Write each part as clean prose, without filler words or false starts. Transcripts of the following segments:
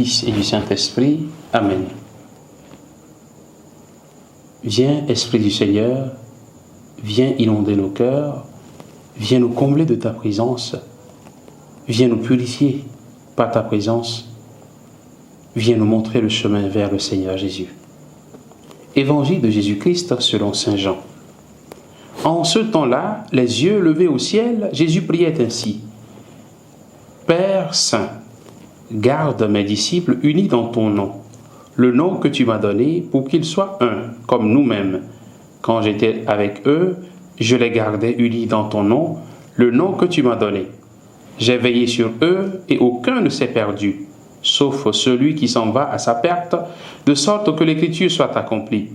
Fils et du Saint-Esprit. Amen. Viens, Esprit du Seigneur, viens inonder nos cœurs, viens nous combler de ta présence, viens nous purifier par ta présence, viens nous montrer le chemin vers le Seigneur Jésus. Évangile de Jésus-Christ selon saint Jean. En ce temps-là, les yeux levés au ciel, Jésus priait ainsi. Père saint, garde mes disciples unis dans ton nom, le nom que tu m'as donné pour qu'ils soient un, comme nous-mêmes. Quand j'étais avec eux, je les gardais unis dans ton nom, le nom que tu m'as donné. J'ai veillé sur eux et aucun ne s'est perdu, sauf celui qui s'en va à sa perte, de sorte que l'écriture soit accomplie.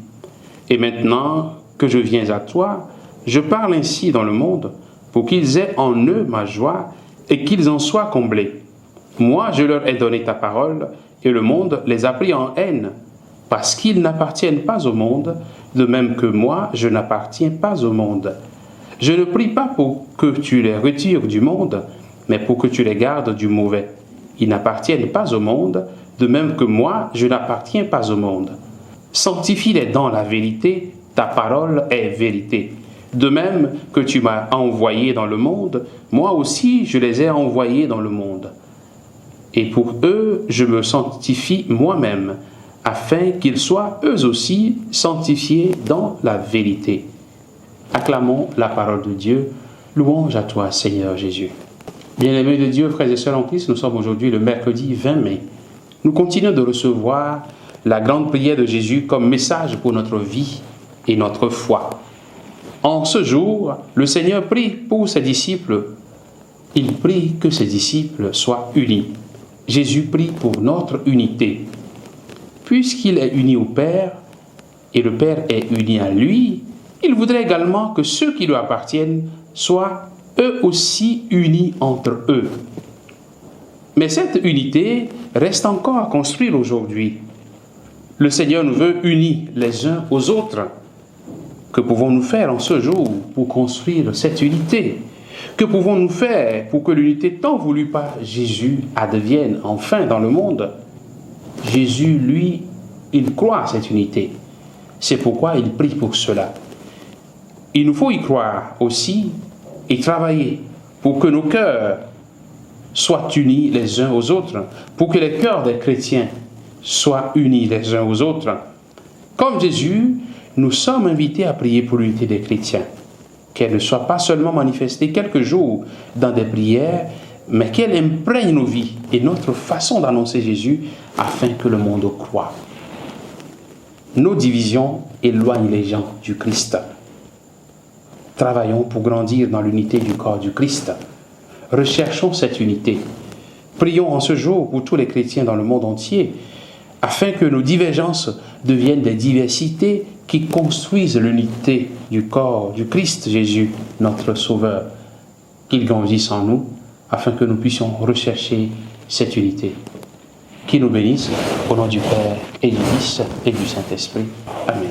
Et maintenant que je viens à toi, je parle ainsi dans le monde, pour qu'ils aient en eux ma joie et qu'ils en soient comblés. Moi, je leur ai donné ta parole, et le monde les a pris en haine, parce qu'ils n'appartiennent pas au monde, de même que moi, je n'appartiens pas au monde. Je ne prie pas pour que tu les retires du monde, mais pour que tu les gardes du mauvais. Ils n'appartiennent pas au monde, de même que moi, je n'appartiens pas au monde. Sanctifie-les dans la vérité, ta parole est vérité. De même que tu m'as envoyé dans le monde, moi aussi je les ai envoyés dans le monde. Et pour eux, je me sanctifie moi-même, afin qu'ils soient eux aussi sanctifiés dans la vérité. Acclamons la parole de Dieu. Louange à toi, Seigneur Jésus. Bien-aimés de Dieu, frères et sœurs en Christ, nous sommes aujourd'hui le mercredi 20 mai. Nous continuons de recevoir la grande prière de Jésus comme message pour notre vie et notre foi. En ce jour, le Seigneur prie pour ses disciples. Il prie que ses disciples soient unis. Jésus prie pour notre unité. Puisqu'il est uni au Père, et le Père est uni à lui, il voudrait également que ceux qui lui appartiennent soient eux aussi unis entre eux. Mais cette unité reste encore à construire aujourd'hui. Le Seigneur nous veut unis les uns aux autres. Que pouvons-nous faire en ce jour pour construire cette unité? Que pouvons-nous faire pour que l'unité tant voulue par Jésus advienne enfin dans le monde? Jésus, lui, il croit à cette unité. C'est pourquoi il prie pour cela. Il nous faut y croire aussi et travailler pour que nos cœurs soient unis les uns aux autres, pour que les cœurs des chrétiens soient unis les uns aux autres. Comme Jésus, nous sommes invités à prier pour l'unité des chrétiens, qu'elle ne soit pas seulement manifestée quelques jours dans des prières, mais qu'elle imprègne nos vies et notre façon d'annoncer Jésus afin que le monde croie. Nos divisions éloignent les gens du Christ. Travaillons pour grandir dans l'unité du corps du Christ. Recherchons cette unité. Prions en ce jour pour tous les chrétiens dans le monde entier, afin que nos divergences deviennent des diversités qui construisent l'unité du corps du Christ Jésus, notre Sauveur. Qu'il grandisse en nous, afin que nous puissions rechercher cette unité. Qu'il nous bénisse, au nom du Père et du Fils et du Saint-Esprit. Amen.